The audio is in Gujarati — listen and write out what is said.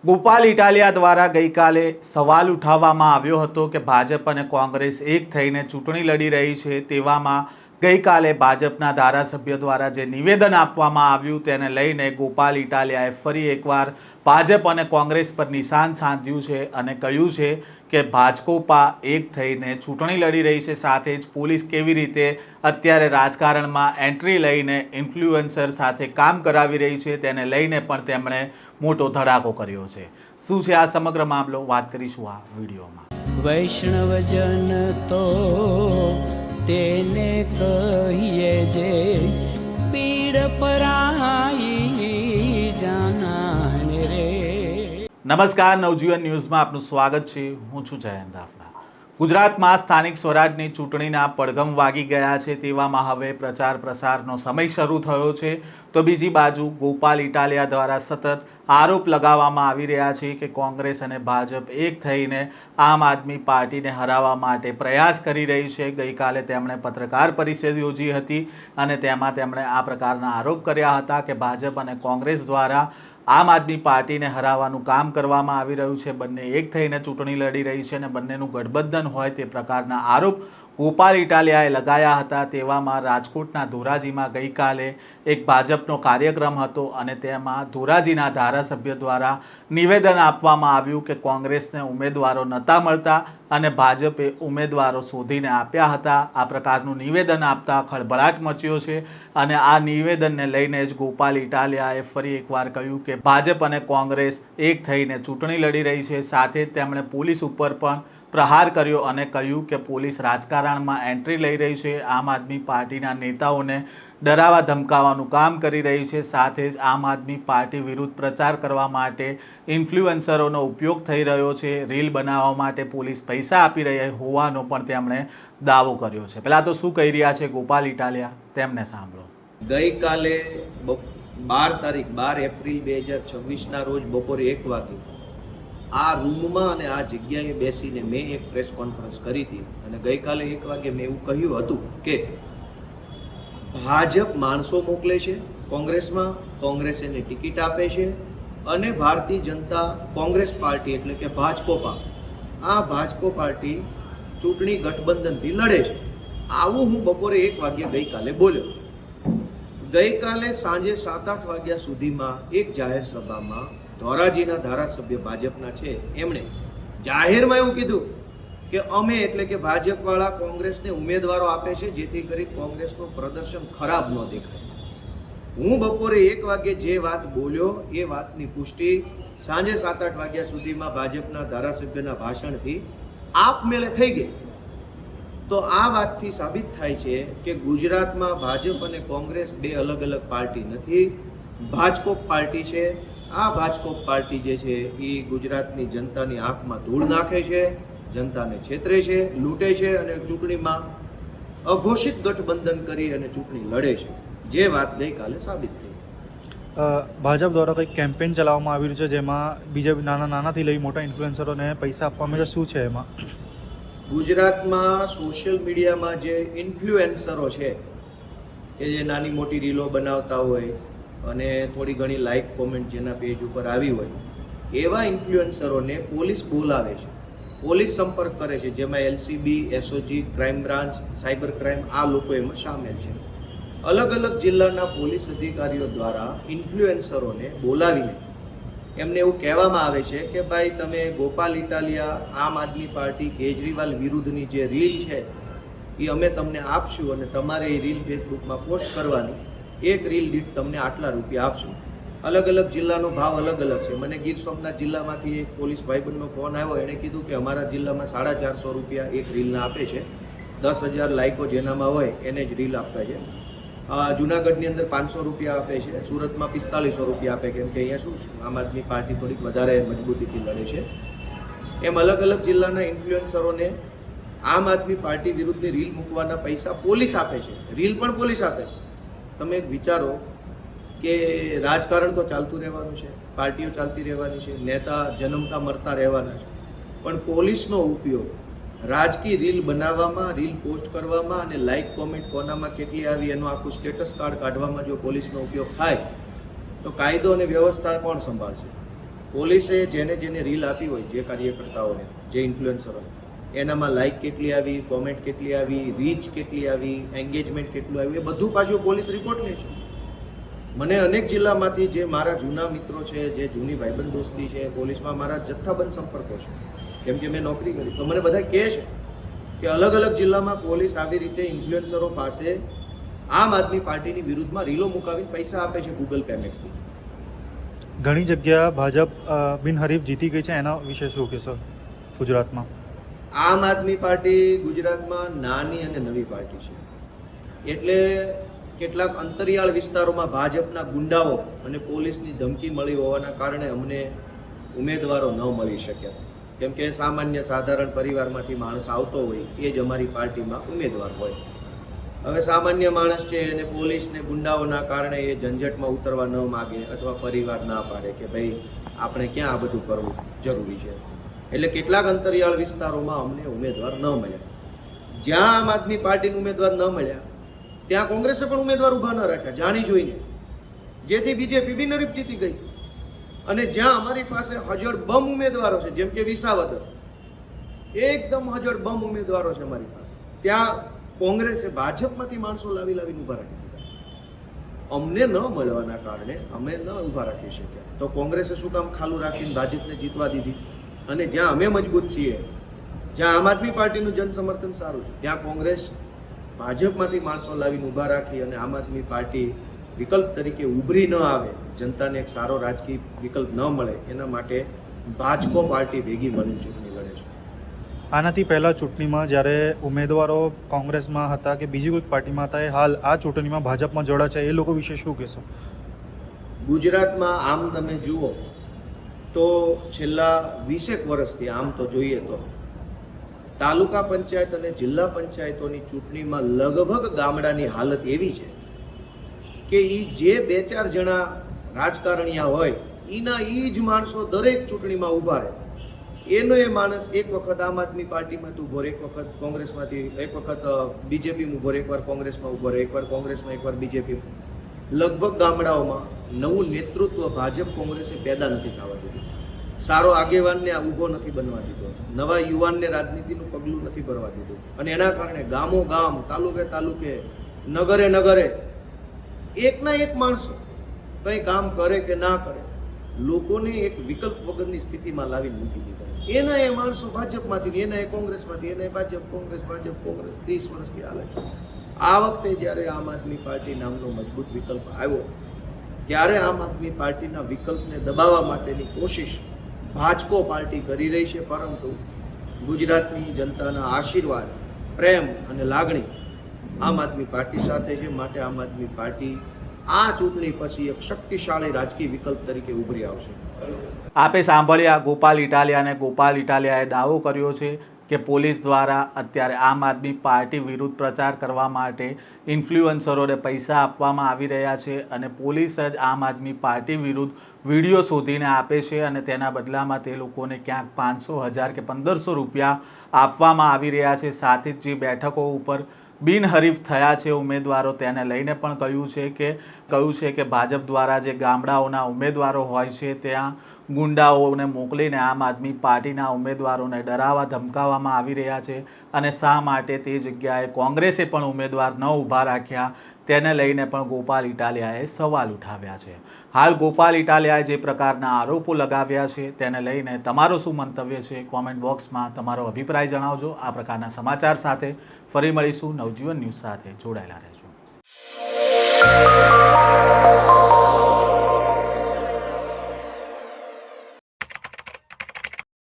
ગોપાલ ઇટાલિયા દ્વારા ગઈકાલે સવાલ ઉઠાવવામાં આવ્યો હતો કે ભાજપ અને કોંગ્રેસ એક થઈને ચૂંટણી લડી રહી છે। તેવામાં ગઈકાલે ભાજપના ધારાસભ્ય દ્વારા જે નિવેદન આપવામાં આવ્યું તેને લઈને ગોપાલ ઇટાલિયાએ ફરી એકવાર ભાજપ અને કોંગ્રેસ પર નિશાન સાધ્યું છે અને કહ્યું છે કે ભાજપા એક થઈને ચૂંટણી લડી રહી છે। સાથે જ પોલીસ કેવી રીતે અત્યારે રાજકારણમાં એન્ટ્રી લઈને ઇન્ફ્લુએન્સર સાથે કામ કરાવી રહી છે તેને લઈને પણ તેમણે મોટો ધડાકો કર્યો છે। શું છે આ સમગ્ર મામલો, વાત કરીશું આ વિડીયોમાં। વૈષ્ણવજન તો તેને કહીએ જે પીડ પરાઈ જાનાને રે। નમસ્કાર, નવજીવન ન્યૂઝમાં આપનું સ્વાગત છે। હું છું જયંત રાફડા। ગુજરાતમાં સ્થાનિક સ્વરાજની ચૂંટણીના પડઘમ વાગી ગયા છે। તેવામાં હવે પ્રચાર પ્રસારનો સમય શરૂ થયો છે। તો બીજી બાજુ ગોપાલ ઇટાલિયા દ્વારા સતત આરોપ લગાવવામાં આવી રહ્યા છે કે કોંગ્રેસ અને ભાજપ એક થઈને આમ આદમી પાર્ટીને હરાવવા માટે પ્રયાસ કરી રહી છે। ગઈકાલે તેમણે પત્રકાર પરિષદ યોજી હતી અને તેમાં તેમણે આ પ્રકારના આરોપ કર્યા હતા કે ભાજપ અને કોંગ્રેસ દ્વારા આમ આદમી પાર્ટીને હરાવવાનું કામ કરવામાં આવી રહ્યું છે। બંને એક થઈને ચૂંટણી લડી રહી છે અને બંનેનું ગઠબંધન હોય તે પ્રકારના આરોપ ગોપાલ ઇટાલિયાએ લગાયા હતા। તેવામાં રાજકોટના ધોરાજીમાં ગઈકાલે એક ભાજપનો કાર્યક્રમ હતો અને તેમાં ધોરાજીના ધારાસભ્ય દ્વારા નિવેદન આપવામાં આવ્યું કે કોંગ્રેસને ઉમેદવારો નહોતા મળતા અને ભાજપે ઉમેદવારો શોધીને આપ્યા હતા। આ પ્રકારનું નિવેદન આપતા ખળભળાટ મચ્યો છે અને આ નિવેદનને લઈને જ ગોપાલ ઇટાલિયાએ ફરી એકવાર કહ્યું કે ભાજપ અને કોંગ્રેસ એક થઈને ચૂંટણી લડી રહી છે। સાથે જ તેમણે પોલીસ ઉપર પણ પ્રહાર કર્યો અને કહ્યું કે પોલીસ રાજકારણમાં એન્ટ્રી લઈ રહી છે, આમ આદમી પાર્ટીના નેતાઓને ડરાવા ધમકાવવાનું કામ કરી રહી છે। સાથે જ આમ આદમી પાર્ટી વિરુદ્ધ પ્રચાર કરવા માટે ઇન્ફ્લુએન્સરોનો ઉપયોગ થઈ રહ્યો છે। રીલ બનાવવા માટે પોલીસ પૈસા આપી રહી હોવાનો પણ તેમણે દાવો કર્યો છે। પહેલાં તો શું કહી રહ્યા છે ગોપાલ ઇટાલિયા, તેમને સાંભળો। ગઈકાલે 12 એપ્રિલ 2026ના રોજ બપોરે 1 વાગે આ રૂમમાં અને આ જગ્યાએ બેસીને મેં એક પ્રેસ કોન્ફરન્સ કરી હતી અને ગઈકાલે 1 વાગે મેં એવું કહ્યું હતું કે ભાજપ માણસો મોકલે છે કોંગ્રેસમાં, કોંગ્રેસ એને ટિકિટ આપે છે અને ભારતીય જનતા કોંગ્રેસ પાર્ટી એટલે કે ભાજપા, આ ભાજપા પાર્ટી ચૂંટણી ગઠબંધનથી લડે છે। આવું હું બપોરે 1 વાગ્યે ગઈકાલે બોલ્યો। ગઈકાલે સાંજે 7-8 વાગ્યા સુધીમાં એક જાહેર સભામાં ધોરાજીના ધારાસભ્ય ભાજપના છે એમણે જાહેરમાં એવું કીધું કે અમે એટલે કે ભાજપવાળા કોંગ્રેસને ઉમેદવારો આપે છે જેથી કરી કોંગ્રેસનું પ્રદર્શન ખરાબ ન દેખાય। હું બપોરે 1 વાગે જે વાત બોલ્યો એ વાતની પુષ્ટિ સાંજે 7-8 વાગ્યા સુધીમાં ભાજપના ધારાસભ્યના ભાષણથી આપમેળે થઈ ગઈ। તો આ વાતથી સાબિત થાય છે કે ગુજરાતમાં ભાજપ અને કોંગ્રેસ બે અલગ અલગ પાર્ટી નથી, ભાજપા પાર્ટી છે। આ ભાજપા પાર્ટી જે છે એ ગુજરાતની જનતાની આંખમાં ધૂળ નાખે છે, જનતાને છેતરે છે, લૂંટે છે અને ચૂંટણીમાં અઘોષિત ગઠબંધન કરી અને ચૂંટણી લડે છે, જે વાત ગઈકાલે સાબિત થઈ। ભાજપ દ્વારા કંઈક કેમ્પેન ચલાવવામાં આવી રહ્યું છે જેમાં બીજા નાનાથી લઈ મોટા ઇન્ફ્લુએન્સરોને પૈસા આપવામાં આવે છે, શું છે એમાં? ગુજરાતમાં સોશિયલ મીડિયામાં જે ઇન્ફ્લુએન્સરો છે કે જે નાની મોટી રીલો બનાવતા હોય અને થોડી ઘણી લાઇક કોમેન્ટ જેના પેજ ઉપર આવી હોય એવા ઇન્ફ્લુએન્સરોને પોલીસ બોલાવે છે, પોલીસ સંપર્ક કરે છે, જેમાં LCB, SOG, crime branch, cyber crime આ લોકો એમાં સામેલ છે। અલગ અલગ જિલ્લાના પોલીસ અધિકારીઓ દ્વારા ઇન્ફ્લુએન્સરોને બોલાવીને એમને એવું કહેવામાં આવે છે કે ભાઈ તમે ગોપાલ ઇટાલિયા આમ આદમી પાર્ટી કેજરીવાલ વિરુદ્ધની જે રીલ છે એ અમે તમને આપશું અને તમારે એ રીલ ફેસબુકમાં પોસ્ટ કરવાની, એક રીલ દીઠ તમને આટલા રૂપિયા આપશું। અલગ અલગ જિલ્લાનો ભાવ અલગ અલગ છે। મને ગીર સોમનાથ જિલ્લામાંથી એક પોલીસ ભાઈબંધનો ફોન આવ્યો, એણે કીધું કે અમારા જિલ્લામાં 450 રૂપિયા એક રીલના આપે છે, 10,000 લાઇકો જેનામાં હોય એને જ રીલ આપે છે। જુનાગઢની અંદર 500 રૂપિયા આપે છે, સુરતમાં 4500 રૂપિયા આપે, કેમ કે અહીંયા શું આમ આદમી પાર્ટી થોડીક વધારે મજબૂતીથી લડે છે। એમ અલગ અલગ જિલ્લાના ઇન્ફ્લુએન્સરોને આમ આદમી પાર્ટી વિરુદ્ધની રીલ મૂકવાના પૈસા પોલીસ આપે છે, રીલ પણ પોલીસ આપે છે। તમે વિચારો કે રાજકારણ તો ચાલતું રહેવાનું છે, પાર્ટીઓ ચાલતી રહેવાની છે, નેતા જન્મતા મરતા રહેવાના છે, પણ પોલીસનો ઉપયોગ રાજકીય રીલ બનાવવામાં, રીલ પોસ્ટ કરવામાં અને લાઇક કોમેન્ટ કોનામાં કેટલી આવી એનું આખું સ્ટેટસ કાર્ડ કાઢવામાં જો પોલીસનો ઉપયોગ થાય તો કાયદો અને વ્યવસ્થા કોણ સંભાળશે? પોલીસે જેને જેને રીલ આપી હોય, જે કાર્યકર્તાઓને, જે ઇન્ફ્લુએન્સરોને, એનામાં લાઇક કેટલી આવી, કોમેન્ટ કેટલી આવી, રીચ કેટલી આવી, એન્ગેજમેન્ટ કેટલું આવ્યું, એ બધું પાછું પોલીસ રિપોર્ટ લે છે. મને અનેક જિલ્લામાંથી જે મારા જૂના મિત્રો છે, જે જૂની ભાઈબંધ દોસ્તી છે, પોલીસમાં મારા જથ્થાબંધ સંપર્કો છે, કેમ કે મેં નોકરી કરી, તો મને બધા કહે છે કે અલગ અલગ જિલ્લામાં પોલીસ આવી રીતે ઇન્ફ્લુએન્સરો પાસે આમ આદમી પાર્ટીની વિરુદ્ધમાં રીલો મુકાવીને પૈસા આપે છે ગૂગલ પેમેન્ટથી. ઘણી જગ્યા ભાજપ બિનહરીફ જીતી ગઈ છે, એના વિશે શું કહેશો ગુજરાતમાં? આમ આદમી પાર્ટી ગુજરાતમાં નાની અને નવી પાર્ટી છે, એટલે કેટલાક અંતરિયાળ વિસ્તારોમાં ભાજપના ગુંડાઓ અને પોલીસની ધમકી મળી હોવાના કારણે અમને ઉમેદવારો ન મળી શક્યા. કેમ કે સામાન્ય સાધારણ પરિવારમાંથી માણસ આવતો હોય એ જ અમારી પાર્ટીમાં ઉમેદવાર હોય. હવે સામાન્ય માણસ છે અને પોલીસને ગુંડાઓના કારણે એ ઝંઝટમાં ઉતરવા ન માગે અથવા પરિવાર ના પાડે કે ભાઈ આપણે ક્યાં આ બધું કરવું જરૂરી છે, એટલે કેટલાક અંતરિયાળ વિસ્તારોમાં અમને ઉમેદવાર ન મળ્યા. જ્યાં આમ આદમી પાર્ટીના ઉમેદવાર ન મળ્યા ત્યાં કોંગ્રેસે પણ ઉમેદવાર ઊભા ન રાખ્યા જાણી જોઈને, જેથી બીજેપી બિનહરીફ જીતી ગઈ. અને જ્યાં અમારી પાસે હજળ બમ ઉમેદવારો છે, જેમ કે વિસાવદર, એકદમ હજળ બમ ઉમેદવારો છે અમારી પાસે, ત્યાં કોંગ્રેસે ભાજપમાંથી માણસો લાવીને ઊભા રાખી દીધા. અમને ન મળવાના કારણે અમે ન ઊભા રાખી શક્યા. તો કોંગ્રેસે શું કામ ખાલું રાખીને ભાજપને જીતવા દીધી? અને જ્યાં અમે મજબૂત છીએ, જ્યાં આમ આદમી પાર્ટીનું જન સમર્થન સારું છે, ત્યાં કોંગ્રેસ ભાજપમાંથી માણસો લાવીને ઊભા રાખી અને આમ આદમી પાર્ટી વિકલ્પ તરીકે ઉભરી ન આવે, જનતાને એક સારો રાજકીય વિકલ્પ ન મળે, એના માટે ભાજકો પાર્ટી ભેગી મળીને ચૂંટણી લડે છે. આનાથી પહેલાં ચૂંટણીમાં જ્યારે ઉમેદવારો કોંગ્રેસમાં હતા કે બીજી કોઈ પાર્ટીમાં હતા, એ હાલ આ ચૂંટણીમાં ભાજપમાં જોડા છે, એ લોકો વિશે શું કહેશો? ગુજરાતમાં આમ તમે જુઓ તો છેલ્લા 20 વર્ષથી આમ તો જોઈએ તો તાલુકા પંચાયત અને જિલ્લા પંચાયતોની ચૂંટણીમાં લગભગ ગામડાની હાલત એવી છે કે જે 2-4 જણા રાજકારણીયા હોય એના એ જ માણસો દરેક ચૂંટણીમાં ઊભા રહે. એનો એ માણસ એક વખત આમ આદમી પાર્ટીમાંથી ઊભો રહે, એક વખત કોંગ્રેસમાંથી, એક વખત બીજેપીમાં ઊભો રહે, એકવાર કોંગ્રેસમાં ઊભો રહે, એકવાર કોંગ્રેસમાં, એકવાર બીજેપીમાં. લગભગ ગામડાઓમાં નવું નેતૃત્વ ભાજપ કોંગ્રેસે પેદા નથી થવા દીધું. સારો આગેવાનને ઊભો નથી બનવા દીધો, નવા યુવાનને રાજનીતિનું પગલું નથી ભરવા દીધું. અને એના કારણે ગામો ગામ, તાલુકે તાલુકે, નગરે નગરે એકના એક માણસો કંઈ કામ કરે કે ના કરે, લોકોને એક વિકલ્પ વગરની સ્થિતિમાં લાવીને મૂકી દીધા. એના એ માણસો ભાજપમાંથી, એના એ કોંગ્રેસમાંથી, એના ભાજપ કોંગ્રેસ 30 વર્ષથી હાલે છે. આ વખતે જ્યારે આમ આદમી પાર્ટી નામનો મજબૂત વિકલ્પ આવ્યો, ત્યારે આમ આદમી પાર્ટીના વિકલ્પને દબાવવા માટેની કોશિશ ભાજકો પાર્ટી કરી રહી છે. પરંતુ ગુજરાતની જનતાના આશીર્વાદ, પ્રેમ અને લાગણી આમ આદમી પાર્ટી સાથે છે. માટે આમ આદમી પાર્ટી આ ચૂંટણી પછી એક શક્તિશાળી રાજકીય વિકલ્પ તરીકે ઉભરી આવશે. આપે સાંભળ્યા ગોપાલ ઇટાલિયાને. ગોપાલ ઇટાલિયાએ દાવો કર્યો છે કે પોલીસ દ્વારા અત્યારે આમ આદમી પાર્ટી વિરુદ્ધ પ્રચાર કરવા માટે ઇન્ફ્લુએન્સરોને પૈસા આપવામાં આવી રહ્યા છે અને પોલીસ જ આમ આદમી પાર્ટી વિરુદ્ધ વિડીયો શોધીને આપે છે અને તેના બદલામાં તે લોકોને ક્યાંક 500, 1000 કે 1500 રૂપિયા આપવામાં આવી રહ્યા છે. સાથે જ જે બેઠકો ઉપર બિનહરીફ થયા છે ઉમેદવારો, તેને લઈને પણ કહ્યું છે કે ભાજપ દ્વારા જે ગામડાઓના ઉમેદવારો હોય છે ત્યાં ગુંડાઓને મોકલીને આમ આદમી પાર્ટીના ઉમેદવારોને ડરાવવા ધમકાવવામાં આવી રહ્યા છે અને શા માટે તે જગ્યાએ કોંગ્રેસે પણ ઉમેદવાર ન ઊભા રાખ્યા, તેને લઈને પણ ગોપાલ ઇટાલિયાએ સવાલ ઉઠાવ્યા છે. હાલ ગોપાલ ઇટાલિયાએ જે પ્રકારના આરોપો લગાવ્યા છે તેને લઈને તમારું શું મંતવ્ય છે? કોમેન્ટ બોક્સમાં તમારો અભિપ્રાય જણાવજો. આ પ્રકારના સમાચાર સાથે ફરી મળીશું. નવજીવન ન્યૂઝ સાથે જોડાયેલા રહેજો.